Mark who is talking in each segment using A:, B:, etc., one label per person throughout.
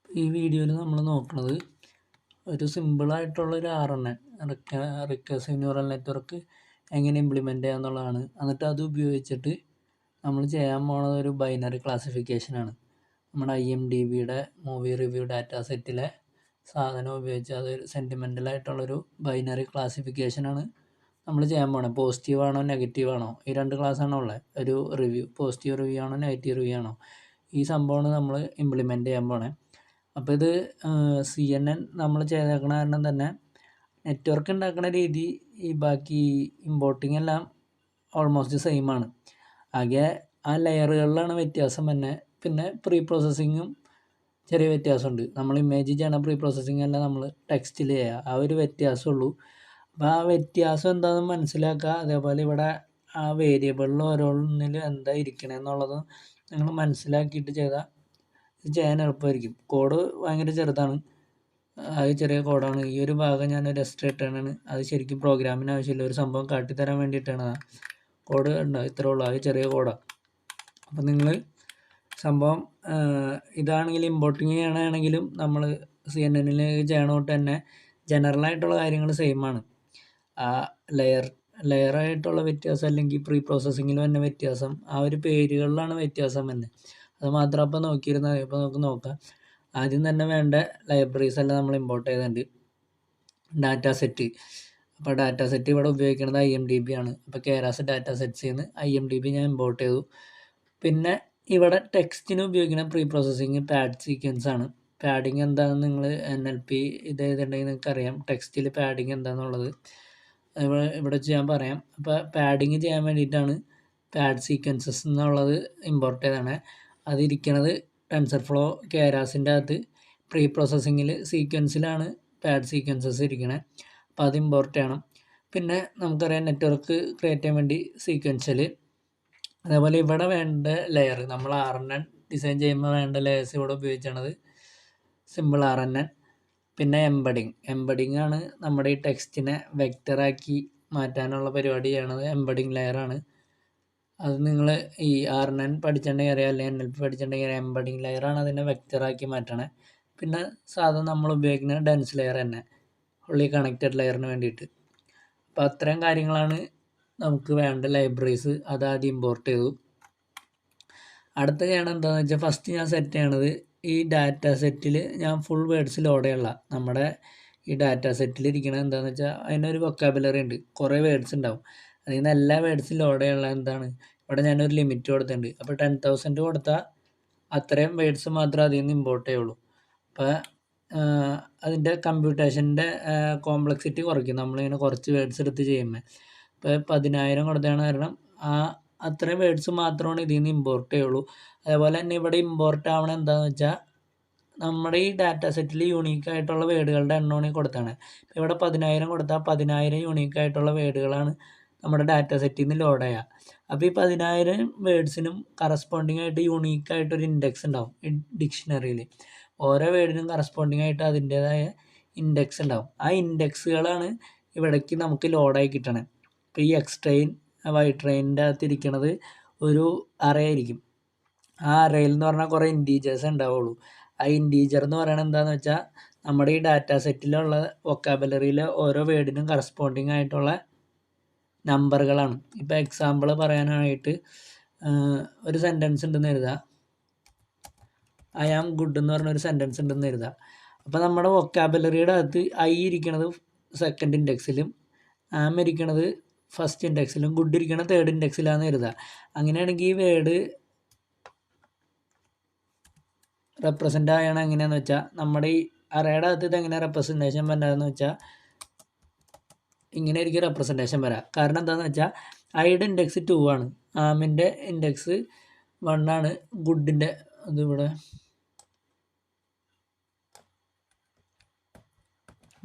A: ഈ വീഡിയോയിൽ നമ്മൾ നോക്കുന്നത് ഒരു സിമ്പിളായിട്ടുള്ളൊരു RNN റിക്കർസീവ് ന്യൂറൽ നെറ്റ്വർക്ക് എങ്ങനെ ഇംപ്ലിമെൻ്റ് ചെയ്യുക എന്നുള്ളതാണ്. എന്നിട്ട് അത് ഉപയോഗിച്ചിട്ട് നമ്മൾ ചെയ്യാൻ പോകുന്നത് ഒരു ബൈനറി ക്ലാസിഫിക്കേഷനാണ്. നമ്മുടെ IMDbയുടെ മൂവി റിവ്യൂ ഡാറ്റാ സെറ്റിലെ സാധനം ഉപയോഗിച്ച് അതൊരു സെൻറ്റിമെൻ്റലായിട്ടുള്ളൊരു ബൈനറി ക്ലാസിഫിക്കേഷനാണ് നമ്മൾ ചെയ്യാൻ പോകുന്നത്. പോസിറ്റീവ് ആണോ നെഗറ്റീവ് ആണോ, ഈ 2 ക്ലാസ്സാണോ ഉള്ളത്. ഒരു റിവ്യൂ പോസിറ്റീവ് റിവ്യൂ ആണോ നെഗറ്റീവ് റിവ്യൂ ആണോ, ഈ സംഭവമാണ് നമ്മൾ ഇംപ്ലിമെൻ്റ് ചെയ്യാൻ പോണേ. അപ്പോൾ ഇത് CNN നമ്മൾ ചെയ്തേക്കണ കാരണം തന്നെ നെറ്റ്വർക്ക് ഉണ്ടാക്കുന്ന രീതി ഈ ബാക്കി ഇമ്പോർട്ടിങ് എല്ലാം ഓൾമോസ്റ്റ് സെയിം ആണ്. ആകെ ആ ലെയറുകളിലാണ് വ്യത്യാസം തന്നെ. പിന്നെ പ്രീ പ്രോസസ്സിങ്ങും ചെറിയ വ്യത്യാസമുണ്ട്. നമ്മൾ ഇമേജ് ചെയ്യണ പ്രീ പ്രോസസ്സിങ് അല്ല നമ്മൾ ടെക്സ്റ്റിൽ ചെയ്യുക, ആ ഒരു വ്യത്യാസമുള്ളൂ. അപ്പോൾ ആ വ്യത്യാസം എന്താണെന്ന് മനസ്സിലാക്കുക. അതേപോലെ ഇവിടെ ആ വേരിയബിളിൽ ഓരോന്നിൽ എന്താ ഇരിക്കണമെന്നുള്ളത് നിങ്ങൾ മനസ്സിലാക്കിയിട്ട് ചെയ്താൽ ഇത് ചെയ്യാൻ എളുപ്പമായിരിക്കും. കോഡ് ഭയങ്കര ചെറുതാണ്, അത് ചെറിയ കോഡാണ്. ഈ ഒരു ഭാഗം ഞാനൊരു എക്സ്ട്രാ ഇട്ടാണ്. അത് ശരിക്കും പ്രോഗ്രാമിന് ആവശ്യമില്ല, ഒരു സംഭവം കാട്ടിത്തരാൻ വേണ്ടിയിട്ടാണ്. കോഡ് ഉണ്ടോ ഇത്രേ ഉള്ളൂ, അത് ചെറിയ കോഡാണ്. അപ്പം നിങ്ങൾ സംഭവം ഇതാണെങ്കിൽ ഇമ്പോർട്ടിങ് ചെയ്യണമെങ്കിലും നമ്മൾ CNN ചെയ്യണോട്ട് തന്നെ ജനറലായിട്ടുള്ള കാര്യങ്ങൾ സെയിമാണ്. ആ ലെയറായിട്ടുള്ള വ്യത്യാസം അല്ലെങ്കിൽ പ്രീ പ്രോസസ്സിങ്ങിൽ തന്നെ വ്യത്യാസം, ആ ഒരു പേരുകളിലാണ് വ്യത്യാസം തന്നെ. അത് മാത്രം അപ്പോൾ നോക്കിയിരുന്നാൽ ഇപ്പോൾ നമുക്ക് നോക്കാം. ആദ്യം തന്നെ വേണ്ട ലൈബ്രറീസ് എല്ലാം നമ്മൾ ഇമ്പോർട്ട് ചെയ്തിട്ടുണ്ട്. ഡാറ്റാ സെറ്റ്, അപ്പോൾ ഡാറ്റാ സെറ്റ് ഇവിടെ ഉപയോഗിക്കുന്നത് IMDb ആണ്. അപ്പോൾ കേരാസ് ഡാറ്റാ സെറ്റ്സിൽ നിന്ന് IMDb ഞാൻ ഇമ്പോർട്ട് ചെയ്തു. പിന്നെ ഇവിടെ ടെക്സ്റ്റിന് ഉപയോഗിക്കുന്ന പ്രീ പ്രോസസ്സിങ് പാഡ് സീക്വൻസ് ആണ്. പാഡിങ് എന്താണെന്ന് നിങ്ങൾ NLP ഇത് ചെയ്തിട്ടുണ്ടെങ്കിൽ നിങ്ങൾക്ക് അറിയാം ടെക്സ്റ്റിൽ പാഡിങ് എന്താണെന്നുള്ളത്. ഇവിടെ ചെയ്യാൻ പറയാം. അപ്പോൾ പാഡിങ് ചെയ്യാൻ വേണ്ടിയിട്ടാണ് പാഡ് സീക്വൻസസ് എന്നുള്ളത് ഇമ്പോർട്ട് ചെയ്തതാണ്. അതിരിക്കണത് ടെൻസർഫ്ലോ കേരാസിൻ്റെ അകത്ത് പ്രീ പ്രോസസ്സിങ്ങിൽ സീക്വൻസിലാണ് പാഡ് സീക്വൻസസ് ഇരിക്കണേ. അപ്പോൾ അത് ഇമ്പോർട്ട് ചെയ്യണം. പിന്നെ നമുക്കറിയാം നെറ്റ്വർക്ക് ക്രിയേറ്റ് ചെയ്യാൻ വേണ്ടി സീക്വൻഷ്യൽ. അതേപോലെ ഇവിടെ വേണ്ട ലെയർ നമ്മൾ RNN ഡിസൈൻ ചെയ്യുമ്പോൾ വേണ്ട ലെയേഴ്സ് ഇവിടെ ഉപയോഗിച്ചാണത് സിമ്പിൾ RNN. പിന്നെ എംബഡിങ് ആണ് നമ്മുടെ ഈ ടെക്സ്റ്റിനെ വെക്ടറാക്കി മാറ്റാനുള്ള പരിപാടി ചെയ്യണത് എംബഡിങ് ലെയറാണ്. അത് നിങ്ങൾ ഈ RNN പഠിച്ചിട്ടുണ്ടെങ്കിൽ അറിയാം, അല്ലെങ്കിൽ NLP പഠിച്ചിട്ടുണ്ടെങ്കിൽ എംബഡിങ് ലെയറാണ് അതിനെ വെക്ടറാക്കി മാറ്റണേ. പിന്നെ സാധാരണ നമ്മൾ ഉപയോഗിക്കുന്ന ഡെൻസ് ലെയർ തന്നെ, ഫുള്ളി കണക്റ്റഡ് ലെയറിന് വേണ്ടിയിട്ട്. അപ്പോൾ അത്രയും കാര്യങ്ങളാണ് നമുക്ക് വേണ്ട ലൈബ്രറീസ്. അത് ആദ്യം ഇമ്പോർട്ട് ചെയ്തു. അടുത്ത ചെയ്യണം എന്താണെന്ന് വെച്ചാൽ ഫസ്റ്റ് ഞാൻ സെറ്റ് ചെയ്യണത് ഈ ഡാറ്റ സെറ്റിൽ ഞാൻ ഫുൾ വേർഡ്സ് ലോഡ് ചെയ്യണില്ല. നമ്മുടെ ഈ ഡാറ്റ സെറ്റിൽ ഇരിക്കണത് എന്താണെന്ന് വെച്ചാൽ അതിനൊരു വൊക്കാബുലറി ഉണ്ട്, കുറേ വേർഡ്സ് ഉണ്ടാവും. അതിൽ നിന്ന് എല്ലാ വേർഡ്സും ലോഡ് ചെയ്യാനുള്ള എന്താണ് ഇവിടെ ഞാനൊരു ലിമിറ്റ് കൊടുത്തിട്ടുണ്ട്. അപ്പോൾ 10,000 കൊടുത്താൽ അത്രയും വേർഡ്സ് മാത്രമേ അതിൽ നിന്ന് ഇമ്പോർട്ട് ചെയ്യുള്ളൂ. അപ്പോൾ അതിൻ്റെ കമ്പ്യൂട്ടേഷൻ്റെ കോംപ്ലക്സിറ്റി കുറയ്ക്കും നമ്മളിങ്ങനെ കുറച്ച് വേർഡ്സ് എടുത്ത് ചെയ്യുമ്പോൾ. ഇപ്പോൾ 10,000 കൊടുത്തതാണ് കാരണം അത്രയും വേർഡ്സ് മാത്രമാണ് ഇതിൽ നിന്ന് ഇമ്പോർട്ട് ചെയ്യുള്ളൂ. അതേപോലെ തന്നെ ഇവിടെ ഇമ്പോർട്ട് ആവണം എന്താണെന്ന് വെച്ചാൽ നമ്മുടെ ഈ ഡാറ്റ സെറ്റിൽ യൂണീക്കായിട്ടുള്ള വേർഡുകളുടെ എണ്ണമാണ് കൊടുത്താണ്. ഇവിടെ 10,000 കൊടുത്താൽ 10,000 യൂണീക്കായിട്ടുള്ള വേർഡുകളാണ് നമ്മുടെ ഡാറ്റ സെറ്റിൽ നിന്ന് ലോഡ് ചെയ്യുക. അപ്പോൾ ഈ 10,000 വേർഡ്സിനും കറസ്പോണ്ടിങ് ആയിട്ട് യൂണീക്കായിട്ടൊരു ഇൻഡെക്സ് ഉണ്ടാവും ഈ ഡിക്ഷണറിയിൽ. ഓരോ വേർഡിനും കറസ്പോണ്ടിങ് ആയിട്ട് അതിൻ്റേതായ ഇൻഡെക്സ് ഉണ്ടാവും. ആ ഇൻഡെക്സുകളാണ് ഇവിടേക്ക് നമുക്ക് ലോഡായി കിട്ടണത്. ഇപ്പോൾ ഈ എക്സ്ട്രെയിൻ വൈട്രെയിനിൻ്റെ അകത്തിരിക്കണത് ഒരു അറേ ആയിരിക്കും. ആ അറേയിൽ എന്ന് പറഞ്ഞാൽ കുറേ ഇൻറ്റീജേഴ്സ് ഉണ്ടാവുള്ളൂ. ആ ഇൻറ്റീജർ എന്ന് പറയുന്നത് എന്താണെന്ന് വെച്ചാൽ നമ്മുടെ ഈ ഡാറ്റ സെറ്റിലുള്ള വൊക്കാബുലറിയിലെ ഓരോ വേർഡിനും കറസ്പോണ്ടിങ് ആയിട്ടുള്ള നമ്പറുകളാണ്. ഇപ്പോൾ എക്സാമ്പിൾ പറയാനായിട്ട് ഒരു സെൻറ്റൻസ് ഉണ്ടെന്ന് കരുതുക. ഐ ആം ഗുഡ് എന്ന് പറഞ്ഞൊരു സെൻറ്റൻസ് ഉണ്ടെന്ന് കരുതുക. അപ്പോൾ നമ്മുടെ വൊക്കാബുലറിയുടെ അകത്ത് ഐ ഇരിക്കണത് സെക്കൻഡ് ഇൻഡെക്സിലും ആം ഇരിക്കണത് ഫസ്റ്റ് ഇൻഡെക്സിലും ഗുഡ് ഇരിക്കണത് തേർഡ് ഇൻഡെക്സിലാണെന്ന് കരുതുക. അങ്ങനെയാണെങ്കിൽ ഈ വേർഡ് റെപ്രസെൻ്റ് ആയണം എങ്ങനെയാണെന്ന് വെച്ചാൽ നമ്മുടെ ഈ അറേയുടെ അകത്ത് ഇതെങ്ങനെ റെപ്രസെൻറ്റേഷൻ വരാമെന്ന് വെച്ചാൽ ഇങ്ങനെ ആയിരിക്കും റെപ്രസെൻറ്റേഷൻ വരാം. കാരണം എന്താണെന്ന് വെച്ചാൽ ഐയുടെ ഇൻഡെക്സ് 2 ആണ്, ആമിൻ്റെ ഇൻഡെക്സ് 1 ആണ്, ഗുഡിൻ്റെ അതിവിടെ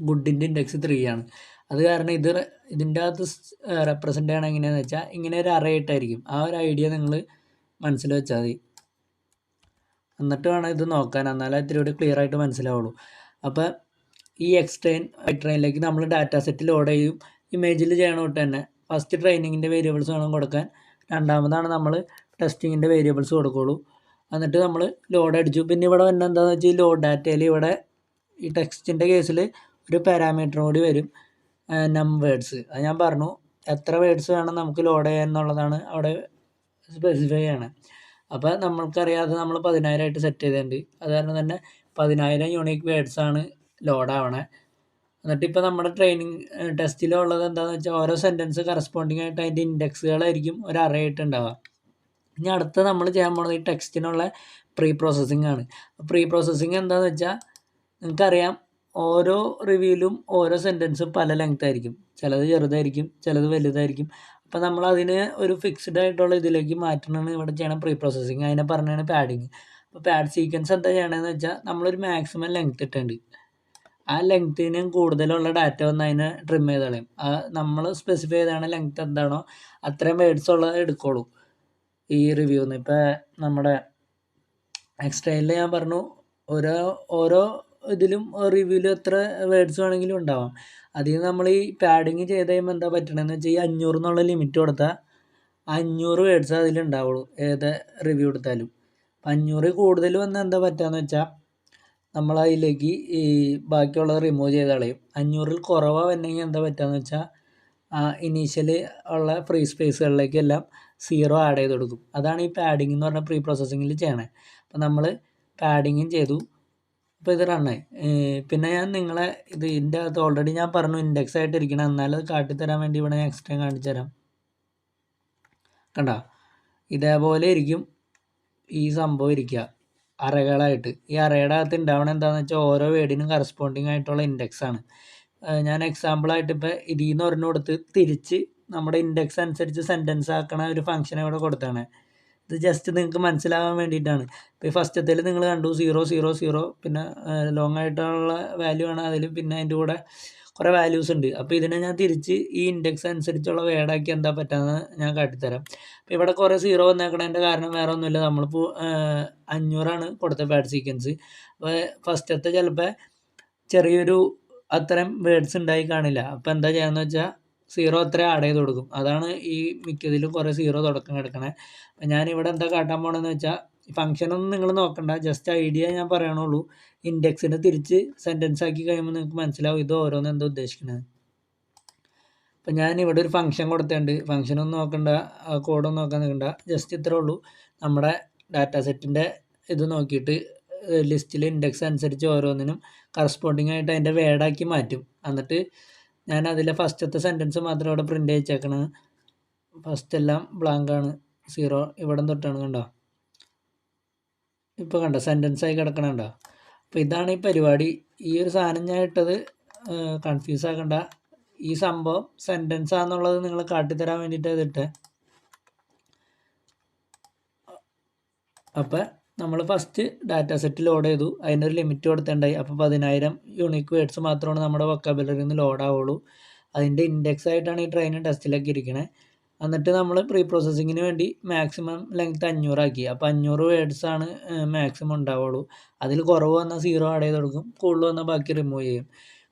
A: ഗുഡിൻ്റെ ഇൻഡെക്സ് 3 ആണ്. അത് കാരണം ഇതിൻ്റെ അകത്ത് റെപ്രസെൻ്റ് ചെയ്യണം എങ്ങനെയാണെന്ന് വെച്ചാൽ ഇങ്ങനെ ഒരു അറേ ആയിട്ടായിരിക്കും. ആ ഒരു ഐഡിയ നിങ്ങൾ മനസ്സിൽ വെച്ചാൽ മതി. എന്നിട്ട് വേണം ഇത് നോക്കാൻ, എന്നാലേ ഇത്തിരി കൂടി ക്ലിയർ ആയിട്ട് മനസ്സിലാവുള്ളൂ. അപ്പോൾ ഈ വൈട്രെയിനിലേക്ക് നമ്മൾ ഡാറ്റ സെറ്റ് ലോഡ് ചെയ്യും. ഇമേജിൽ ചെയ്യണോട്ട് തന്നെ ഫസ്റ്റ് ട്രെയിനിങ്ങിൻ്റെ വേരിയബിൾസ് വേണം കൊടുക്കാൻ. രണ്ടാമതാണ് നമ്മൾ ടെസ്റ്റിങ്ങിൻ്റെ വേരിയബിൾസ് കൊടുക്കുള്ളൂ. എന്നിട്ട് നമ്മൾ ലോഡ് അടിച്ചു. പിന്നെ ഇവിടെ വന്ന എന്താണെന്ന് വെച്ചാൽ ഈ ലോഡ് ഡാറ്റയിൽ ഇവിടെ ഈ ടെക്സ്റ്റിൻ്റെ കേസിൽ ഒരു പാരാമീറ്റർ കൂടി വരും, വേർഡ്സ്. അത് ഞാൻ പറഞ്ഞു, എത്ര വേർഡ്സ് വേണം നമുക്ക് ലോഡ് ചെയ്യാൻ എന്നുള്ളതാണ് അവിടെ സ്പെസിഫൈ ചെയ്യണം. അപ്പോൾ നമ്മൾക്കറിയാതെ നമ്മൾ 10,000 ആയിട്ട് സെറ്റ് ചെയ്തിട്ടുണ്ട്. അത് കാരണം തന്നെ 10,000 യൂണീക്ക് വേർഡ്സാണ് ലോഡാവണേ. എന്നിട്ട് ഇപ്പോൾ നമ്മുടെ ട്രെയിനിങ് ടെസ്റ്റിലുള്ളത് എന്താണെന്ന് വെച്ചാൽ ഓരോ സെൻറ്റൻസ് കറസ്പോണ്ടിങ് ആയിട്ട് അതിൻ്റെ ഇൻഡെക്സുകളായിരിക്കും ഒരു അറേ ആയിട്ട് ഉണ്ടാവുക. ഇനി അടുത്ത് നമ്മൾ ചെയ്യാൻ പോകുന്നത് ഈ ടെക്സ്റ്റിനുള്ള പ്രീ പ്രോസസ്സിംഗ് ആണ്. പ്രീ പ്രോസസ്സിങ് എന്താണെന്ന് വെച്ചാൽ നിങ്ങൾക്കറിയാം, ഓരോ റിവ്യൂവിലും ഓരോ സെൻറ്റൻസും പല ലെങ്ത് ആയിരിക്കും. ചിലത് ചെറുതായിരിക്കും, ചിലത് വലുതായിരിക്കും. അപ്പോൾ നമ്മൾ അതിന് ഒരു ഫിക്സ്ഡ് ആയിട്ടുള്ള ഇതിലേക്ക് മാറ്റണമെന്ന് ഇവിടെ ചെയ്യണം പ്രീ പ്രോസസ്സിങ്. അതിനെ പറഞ്ഞാണ് പാഡിങ്. അപ്പോൾ പാഡ് സീക്വൻസ് എന്താ ചെയ്യണമെന്ന് വെച്ചാൽ നമ്മളൊരു മാക്സിമം ലെങ്ത് ഇട്ടുണ്ട്. ആ ലെങ്ത്തിനും കൂടുതലുള്ള ഡാറ്റ വന്ന് അതിനെ ട്രിം ചെയ്ത് കളയും. നമ്മൾ സ്പെസിഫൈ ചെയ്താണ് ലെങ്ത് എന്താണോ അത്രയും വേർഡ്സ് ഉള്ളത് എടുക്കുള്ളൂ ഈ റിവ്യൂന്ന്. ഇപ്പോൾ നമ്മുടെ എക്സ്റ്റൈലിൽ ഞാൻ പറഞ്ഞു, ഓരോ ഇതിലും റിവ്യൂവിലും എത്ര വേർഡ്സ് വേണമെങ്കിലും ഉണ്ടാവാം. അതിൽ നമ്മൾ ഈ പാഡിങ് ചെയ്ത് കഴിയുമ്പോൾ എന്താ പറ്റണമെന്ന് വെച്ചാൽ ഈ 500 എന്നുള്ള ലിമിറ്റ് കൊടുത്താൽ 500 വേർഡ്സ് അതിലുണ്ടാവുള്ളൂ ഏത് റിവ്യൂ എടുത്താലും. 500 കൂടുതൽ വന്നാൽ എന്താ പറ്റുകയെന്ന് വെച്ചാൽ നമ്മൾ അതിലേക്ക് ഈ ബാക്കിയുള്ളത് റിമൂവ് ചെയ്ത് കളയും. 500-ൽ കുറവാ വന്നെങ്കിൽ എന്താ പറ്റുകയെന്ന് വെച്ചാൽ ഇനീഷ്യലി ഉള്ള ഫ്രീ സ്പേസുകളിലേക്കെല്ലാം 0 ആഡ് ചെയ്ത് കൊടുക്കും. അതാണ് ഈ പാഡിങ് എന്ന് പറഞ്ഞ പ്രീ പ്രോസസ്സിങ്ങിൽ ചെയ്യണേ. അപ്പോൾ നമ്മൾ പാഡിങ്ങും ചെയ്തു. അപ്പോൾ ഇത് റണ്ണായി. പിന്നെ ഞാൻ നിങ്ങളെ ഇതിൻ്റെ അകത്ത് ഓൾറെഡി ഞാൻ പറഞ്ഞു ഇൻഡെക്സ് ആയിട്ടിരിക്കണം, എന്നാലും അത് കാട്ടിത്തരാൻ വേണ്ടി ഇവിടെ ഞാൻ എക്സ്ട്രാ കാണിച്ചു തരാം. കണ്ടോ, ഇതേപോലെ ഇരിക്കും ഈ സംഭവം ഇരിക്കുക അറകളായിട്ട്. ഈ അറയുടെ അകത്ത് ഉണ്ടാവണം എന്താണെന്ന് വെച്ചാൽ ഓരോ വേർഡിനും കറസ്പോണ്ടിങ് ആയിട്ടുള്ള ഇൻഡെക്സ് ആണ്. ഞാൻ എക്സാമ്പിളായിട്ട് ഇപ്പോൾ ഇതിൽ നിന്ന് ഒരെണ്ണം കൊടുത്ത് തിരിച്ച് നമ്മുടെ ഇൻഡെക്സ് അനുസരിച്ച് സെൻറ്റൻസ് ആക്കണ ഒരു ഫംഗ്ഷൻ ഇവിടെ കൊടുത്താണ്. ഇത് ജസ്റ്റ് നിങ്ങൾക്ക് മനസ്സിലാവാൻ വേണ്ടിയിട്ടാണ്. ഇപ്പോൾ ഈ ഫസ്റ്റത്തേൽ നിങ്ങൾ കണ്ടു 0 0 0, പിന്നെ ലോങ് ആയിട്ടുള്ള വാല്യൂ ആണ് അതിൽ, പിന്നെ അതിൻ്റെ കൂടെ കുറേ വാല്യൂസ് ഉണ്ട്. അപ്പോൾ ഇതിനെ ഞാൻ തിരിച്ച് ഈ ഇൻഡെക്സ് അനുസരിച്ചുള്ള വേർഡാക്കി എന്താ പറ്റാമെന്ന് ഞാൻ കാട്ടിത്തരാം. അപ്പോൾ ഇവിടെ കുറേ 0 വന്നേക്കണതിൻ്റെ കാരണം വേറെ ഒന്നുമില്ല, നമ്മളിപ്പോൾ 500 കൊടുത്ത പാഡ് സീക്വൻസ്. അപ്പോൾ ഫസ്റ്റത്തെ ചിലപ്പോൾ ചെറിയൊരു അത്രയും വേർഡ്സ് ഉണ്ടായി കാണില്ല. അപ്പോൾ എന്താ ചെയ്യാന്ന് വെച്ചാൽ 0 അത്ര ആഡ് ചെയ്ത് കൊടുക്കും. അതാണ് ഈ മിക്കതിലും കുറേ 0 തുടക്കം കിടക്കണേ. അപ്പം ഞാനിവിടെ എന്താ കാട്ടാൻ പോകണമെന്ന് വെച്ചാൽ ഫംഗ്ഷനൊന്നും നിങ്ങൾ നോക്കണ്ട, ജസ്റ്റ് ഐഡിയ ഞാൻ പറയണുള്ളൂ. ഇൻഡെക്സിന് തിരിച്ച് സെൻറ്റൻസ് ആക്കി കഴിയുമ്പോൾ നിങ്ങൾക്ക് മനസ്സിലാവും ഇത് ഓരോന്ന് എന്താ ഉദ്ദേശിക്കുന്നത്. അപ്പം ഞാനിവിടെ ഒരു ഫംഗ്ഷൻ കൊടുത്തിട്ടുണ്ട്. ഫംഗ്ഷനൊന്നും നോക്കണ്ട, കോഡൊന്നും നോക്കാൻ നിൽക്കണ്ട, ജസ്റ്റ് ഇത്രേ ഉള്ളൂ. നമ്മുടെ ഡാറ്റാ സെറ്റിൻ്റെ ഇത് നോക്കിയിട്ട് ലിസ്റ്റിൽ ഇൻഡെക്സ് അനുസരിച്ച് ഓരോന്നിനും കറസ്പോണ്ടിങ് ആയിട്ട് അതിൻ്റെ വേർഡാക്കി മാറ്റും. എന്നിട്ട് ഞാൻ അതിലെ ഫസ്റ്റത്തെ സെൻറ്റൻസ് മാത്രം ഇവിടെ പ്രിൻ്റ് അയച്ചേക്കണത്. ഫസ്റ്റ് എല്ലാം ബ്ലാങ്കാണ്, 0 ഇവിടെ തൊട്ടാണ്. കണ്ടോ, ഇപ്പോൾ കണ്ടോ സെൻറ്റൻസായി കിടക്കണുണ്ടോ. അപ്പോൾ ഇതാണ് ഈ പരിപാടി. ഈ ഒരു സാധനം ഞാൻ ഇട്ടത് കൺഫ്യൂസ് ആക്കണ്ട, ഈ സംഭവം സെൻറ്റൻസ് ആണെന്നുള്ളത് നിങ്ങൾ കാട്ടിത്തരാൻ വേണ്ടിയിട്ട് ഇതിട്ടെ. അപ്പോൾ നമ്മൾ ഫസ്റ്റ് ഡാറ്റ സെറ്റ് ലോഡ് ചെയ്തു, അതിനൊരു ലിമിറ്റ് കൊടുത്തിട്ടുണ്ടായി. അപ്പോൾ 10,000 യൂണിക് വേർഡ്സ് മാത്രമാണ് നമ്മുടെ വൊക്കാബുലറിയിൽ നിന്ന് ലോഡ് ആവുള്ളൂ. അതിൻ്റെ ഇൻഡെക്സ് ആയിട്ടാണ് ഈ ട്രെയിനിങ് ടെസ്റ്റിലൊക്കെ ഇരിക്കണേ. എന്നിട്ട് നമ്മൾ പ്രീ പ്രോസസ്സിങ്ങിന് വേണ്ടി മാക്സിമം ലെങ്ത് 500 ആക്കി. അപ്പോൾ 500 വേർഡ്സാണ് മാക്സിമം ഉണ്ടാവുള്ളൂ. അതിൽ കുറവ് വന്നാൽ 0 ആഡ് ചെയ്ത് കൊടുക്കും, കൂടുതൽ വന്നാൽ ബാക്കി റിമൂവ് ചെയ്യും.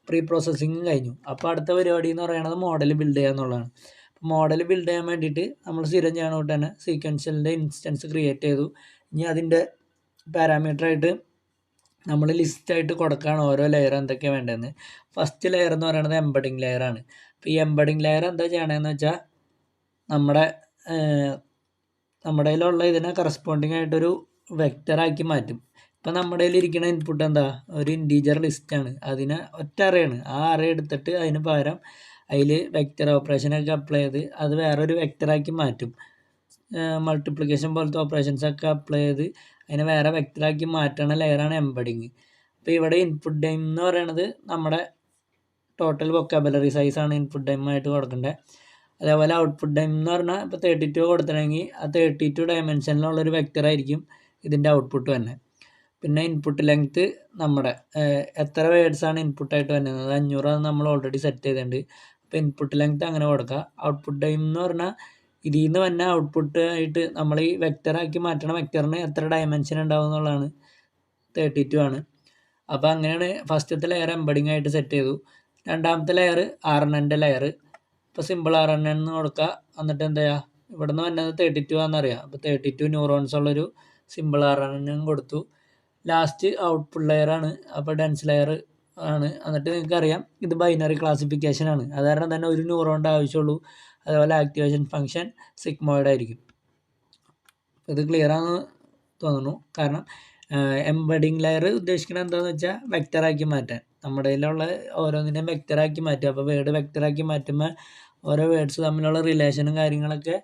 A: പ്രീ പ്രോസസ്സിങ് കഴിഞ്ഞു. അപ്പോൾ അടുത്ത പരിപാടി എന്ന് പറയുന്നത് മോഡൽ ബിൽഡ് ചെയ്യുക എന്നുള്ളതാണ്. മോഡൽ ബിൽഡ് ചെയ്യാൻ വേണ്ടിയിട്ട് നമ്മൾ സ്ഥിരം ചെയ്യണ തൊട്ട് തന്നെ സീക്വൻഷ്യലിൻ്റെ ഇൻസ്റ്റൻസ് ക്രിയേറ്റ് ചെയ്തു. ഇനി അതിൻ്റെ പാരാമീറ്ററായിട്ട് നമ്മൾ ലിസ്റ്റായിട്ട് കൊടുക്കുകയാണ് ഓരോ ലെയർ എന്തൊക്കെയാണ് വേണ്ടതെന്ന്. ഫസ്റ്റ് ലെയർ എന്ന് പറയുന്നത് എംബഡിങ് ലെയറാണ്. അപ്പോൾ ഈ എംബഡിങ് ലെയർ എന്താ ചെയ്യണമെന്ന് വെച്ചാൽ നമ്മുടെ കയ്യിലുള്ള ഇതിനെ കറസ്പോണ്ടിങ് ആയിട്ടൊരു വെക്റ്ററാക്കി മാറ്റും. ഇപ്പം നമ്മുടെ കയ്യിൽ ഇരിക്കുന്ന ഇൻപുട്ട് എന്താ, ഒരു ഇൻറ്റീജർ ലിസ്റ്റാണ്. അതിനെ ഒറ്റ അറയാണ്. ആ അറ എടുത്തിട്ട് അതിന് പകരം അതിൽ വെക്റ്റർ ഓപ്പറേഷനൊക്കെ അപ്ലൈ ചെയ്ത് അത് വേറൊരു വെക്റ്ററാക്കി മാറ്റും. മൾട്ടിപ്ലിക്കേഷൻ പോലത്തെ ഓപ്പറേഷൻസൊക്കെ അപ്ലൈ ചെയ്ത് അതിനെ വേറെ വെക്റ്ററാക്കി മാറ്റണ ലെയറാണ് എംബഡിങ്. അപ്പോൾ ഇവിടെ ഇൻപുട്ട് ടൈം എന്ന് പറയുന്നത് നമ്മുടെ ടോട്ടൽ വൊക്കാബുലറി സൈസാണ് ഇൻപുട്ട് ടൈമായിട്ട് കൊടുക്കേണ്ടത്. അതേപോലെ ഔട്ട്പുട്ട് ടൈം എന്ന് പറഞ്ഞാൽ ഇപ്പോൾ 32 കൊടുത്തിട്ടുണ്ടെങ്കിൽ ആ 32 ഡയമെൻഷനിലുള്ളൊരു വെക്റ്ററായിരിക്കും ഇതിൻ്റെ ഔട്ട്പുട്ട് തന്നെ. പിന്നെ ഇൻപുട്ട് ലെങ്ത്ത് നമ്മുടെ എത്ര വേർഡ്സാണ് ഇൻപുട്ടായിട്ട് വരുന്നത് 500 നമ്മൾ ഓൾറെഡി സെറ്റ് ചെയ്തിട്ടുണ്ട്. അപ്പോൾ ഇൻപുട്ട് ലെങ്ത്ത് അങ്ങനെ കൊടുക്കുക. ഔട്ട്പുട്ട് ടൈം എന്ന് പറഞ്ഞാൽ ഇതിൽ നിന്ന് തന്നെ ഔട്ട്പുട്ട് ആയിട്ട് നമ്മൾ ഈ വെക്റ്ററാക്കി മാറ്റണ വെക്റ്ററിന് എത്ര ഡയമെൻഷൻ ഉണ്ടാവും എന്നുള്ളതാണ് 32 ആണ്. അപ്പോൾ അങ്ങനെയാണ് ഫസ്റ്റത്തെ ലെയർ എംബഡിങ് ആയിട്ട് സെറ്റ് ചെയ്തു. രണ്ടാമത്തെ ലെയർ RNNൻ്റെ ലെയർ. ഇപ്പോൾ സിമ്പിൾ RNN എന്ന് കൊടുക്കുക. എന്നിട്ട് എന്താ ചെയ്യുക, ഇവിടെ നിന്ന് വന്നത് 32 ആണെന്നറിയാം. അപ്പോൾ 32 ന്യൂറോൺസ് ഉള്ളൊരു സിമ്പിൾ RNN കൊടുത്തു. ലാസ്റ്റ് ഔട്ട്പുട്ട് ലെയർ ആണ്. അപ്പോൾ ഡെൻസ് ലെയർ ആണ്. എന്നിട്ട് നിങ്ങൾക്കറിയാം ഇത് ബൈനറി ക്ലാസിഫിക്കേഷൻ ആണ്. അത് കാരണം തന്നെ ഒരു ന്യൂറോണിൻ്റെ ആവശ്യമുള്ളൂ. അതുപോലെ ആക്ടിവേഷൻ ഫംഗ്ഷൻ സിഗ്മോയിഡ് ആയിരിക്കും. ഇത് ക്ലിയർ ആണെന്ന് തോന്നുന്നു. കാരണം എംബഡിങ് ലെയർ ഉദ്ദേശിക്കുന്നത് എന്താണെന്ന് വെച്ചാൽ വെക്റ്ററാക്കി മാറ്റാൻ. നമ്മുടെ കയ്യിലുള്ള ഓരോന്നിനെയും വെക്റ്ററാക്കി മാറ്റുക. അപ്പോൾ വേർഡ് വെക്റ്ററാക്കി മാറ്റുമ്പോൾ ഓരോ വേർഡ്സ് തമ്മിലുള്ള റിലേഷനും കാര്യങ്ങളൊക്കെ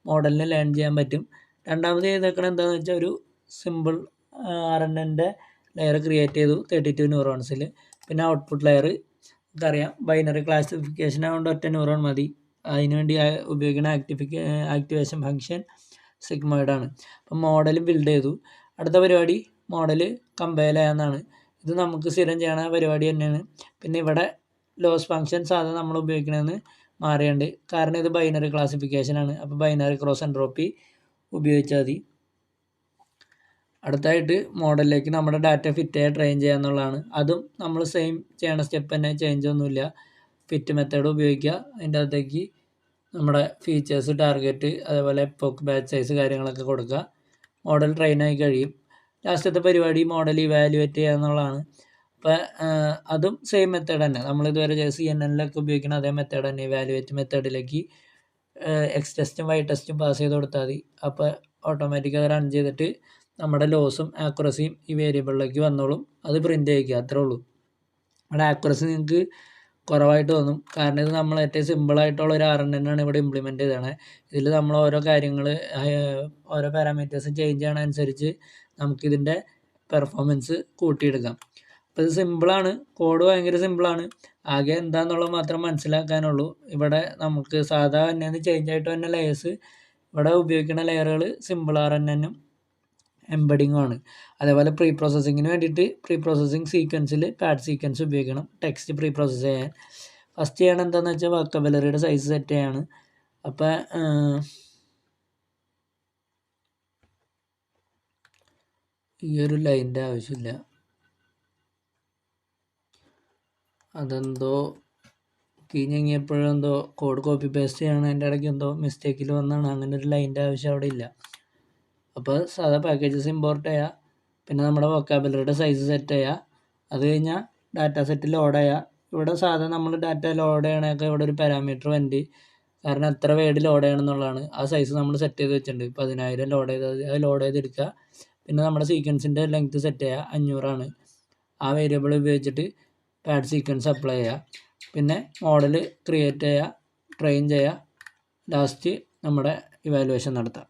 A: മോഡലിന് ലേൺ ചെയ്യാൻ പറ്റും. രണ്ടാമത് ചെയ്തേക്കണം എന്താണെന്ന് വെച്ചാൽ ഒരു സിമ്പിൾ RNNൻ്റെ ലെയർ ക്രിയേറ്റ് ചെയ്തു 32 ന്യൂറോൺസിൽ. പിന്നെ ഔട്ട്പുട്ട് ലെയർ നമുക്കറിയാം ബൈനറി ക്ലാസിഫിക്കേഷൻ ആയതുകൊണ്ട് ഒറ്റ ന്യൂറോൺ മതി. അതിനുവേണ്ടി ഉപയോഗിക്കുന്ന ആക്ടിവേഷൻ ഫംഗ്ഷൻ സിഗ്മോയിഡാണ്. അപ്പം മോഡൽ ബിൽഡ് ചെയ്തു. അടുത്ത പരിപാടി മോഡൽ കമ്പയർ ചെയ്യാമെന്നാണ്. ഇത് നമുക്ക് സ്ഥിരം ചെയ്യണ പരിപാടി തന്നെയാണ്. പിന്നെ ഇവിടെ ലോസ് ഫംഗ്ഷൻ സാധാരണ നമ്മൾ ഉപയോഗിക്കണമെന്ന് മാറിയുണ്ട്. കാരണം ഇത് ബൈനറി ക്ലാസിഫിക്കേഷനാണ്. അപ്പോൾ ബൈനറി ക്രോസ് എൻട്രോപ്പി ഉപയോഗിച്ചാൽ മതി. അടുത്തായിട്ട് മോഡലിലേക്ക് നമ്മുടെ ഡാറ്റ ഫിറ്റ് ചെയ്യാൻ ട്രെയിൻ ചെയ്യുക എന്നുള്ളതാണ്. അതും നമ്മൾ സെയിം ചെയ്യണ സ്റ്റെപ്പ് തന്നെ, ചേഞ്ച് ഒന്നുമില്ല. ഫിറ്റ് മെത്തേഡ് ഉപയോഗിക്കുക. അതിൻ്റെ അകത്തേക്ക് നമ്മുടെ ഫീച്ചേഴ്സ്, ടാർഗറ്റ്, അതേപോലെ എപ്പോക്ക്, ബാച്ച് സൈസ് കാര്യങ്ങളൊക്കെ കൊടുക്കുക. മോഡൽ ട്രെയിൻ ആയി കഴിയും. ലാസ്റ്റത്തെ പരിപാടി മോഡൽ ഇവാലുവേറ്റ് ചെയ്യുക എന്നുള്ളതാണ്. അപ്പോൾ അതും സെയിം മെത്തേഡ് തന്നെ. നമ്മളിതുവരെ CNN-ലൊക്കെ ഉപയോഗിക്കുന്ന അതേ മെത്തേഡ് തന്നെ. ഇവാലുവേറ്റ് മെത്തേഡിലേക്ക് എക്സ് ടെസ്റ്റും വൈ ടെസ്റ്റും പാസ് ചെയ്ത് കൊടുത്താൽ മതി. അപ്പോൾ ഓട്ടോമാറ്റിക്കായി റൺ ചെയ്തിട്ട് നമ്മുടെ ലോസും ആക്യുറസിയും ഈ വേരിയബിളിലേക്ക് വന്നോളും. അത് പ്രിൻ്റ് ചെയ്യിക്കുക, അത്രേ ഉള്ളൂ. അവിടെ ആക്യുറസി നിങ്ങൾക്ക് കുറവായിട്ട് തോന്നും. കാരണം ഇത് നമ്മൾ ഏറ്റവും സിമ്പിളായിട്ടുള്ള ഒരു RNN ആണ് ഇവിടെ ഇംപ്ലിമെൻറ്റ് ചെയ്തത്. ഇതിൽ നമ്മൾ ഓരോ കാര്യങ്ങൾ, ഓരോ പാരാമീറ്റേഴ്സും ചേഞ്ച് ചെയ്യണ അനുസരിച്ച് നമുക്കിതിൻ്റെ പെർഫോമൻസ് കൂട്ടിയെടുക്കാം. അപ്പോൾ ഇത് സിമ്പിളാണ്. കോഡ് ഭയങ്കര സിമ്പിളാണ്. ആകെ എന്താണെന്നുള്ളത് മാത്രം മനസ്സിലാക്കാനുള്ളൂ. ഇവിടെ നമുക്ക് സാധാ തന്നെ ചേഞ്ച് ആയിട്ട് തന്നെ ലെയേഴ്സ്, ഇവിടെ ഉപയോഗിക്കുന്ന ലെയറുകൾ സിമ്പിൾ RNN-ഉം എംബഡിങ്ങും ആണ്. അതേപോലെ പ്രീ പ്രോസസ്സിങ്ങിന് വേണ്ടിയിട്ട് പ്രീ പ്രോസസ്സിങ് സീക്വൻസിൽ പാഡ് സീക്വൻസ് ഉപയോഗിക്കണം ടെക്സ്റ്റ് പ്രീ പ്രോസസ്സ് ചെയ്യാൻ. ഫസ്റ്റ് ചെയ്യണം എന്താണെന്ന് വെച്ചാൽ വൊക്കാബുലറിയുടെ സൈസ് സെറ്റ് ചെയ്യാണ്. അപ്പോൾ ഈ ഒരു ലൈൻ്റെ ആവശ്യമില്ല, അതെന്തോ കീഞ്ഞെങ്ങിയപ്പോഴെന്തോ കോഡ് കോപ്പി പേസ്റ്റ് ചെയ്യണം, അതിൻ്റെ ഇടയ്ക്ക് എന്തോ മിസ്റ്റേക്കിൽ വന്നാണ്. അങ്ങനെ ഒരു ലൈൻ്റെ ആവശ്യം അവിടെ ഇല്ല. അപ്പോൾ സാധാ പാക്കേജസ് ഇമ്പോർട്ട് ചെയ്യുക. പിന്നെ നമ്മുടെ വൊക്കാബുലറിയുടെ സൈസ് സെറ്റ് ചെയ്യുക. അത് കഴിഞ്ഞാൽ ഡാറ്റ സെറ്റ് ലോഡ് ചെയ്യുക. ഇവിടെ സാധാരണ നമ്മൾ ഡാറ്റ ലോഡ് ചെയ്യണമൊക്കെ ഇവിടെ ഒരു പാരാമീറ്റർ വേണ്ടി, കാരണം എത്ര വേർഡ് ലോഡ് ചെയ്യണം എന്നുള്ളതാണ്. ആ സൈസ് നമ്മൾ സെറ്റ് ചെയ്ത് വെച്ചിട്ടുണ്ട്. 10,000 ലോഡ് ചെയ്ത് അത് ലോഡ് ചെയ്തെടുക്കുക. പിന്നെ നമ്മുടെ സീക്വൻസിൻ്റെ ലെങ്ത്ത് സെറ്റ് ചെയ്യുക, 500 ആ വേരിയബിൾ ഉപയോഗിച്ചിട്ട് പാഡ് സീക്വൻസ് അപ്ലൈ ചെയ്യുക. പിന്നെ മോഡൽ ക്രിയേറ്റ് ചെയ്യുക, ട്രെയിൻ ചെയ്യുക. ലാസ്റ്റ് നമ്മുടെ ഇവാലുവേഷൻ നടത്താം.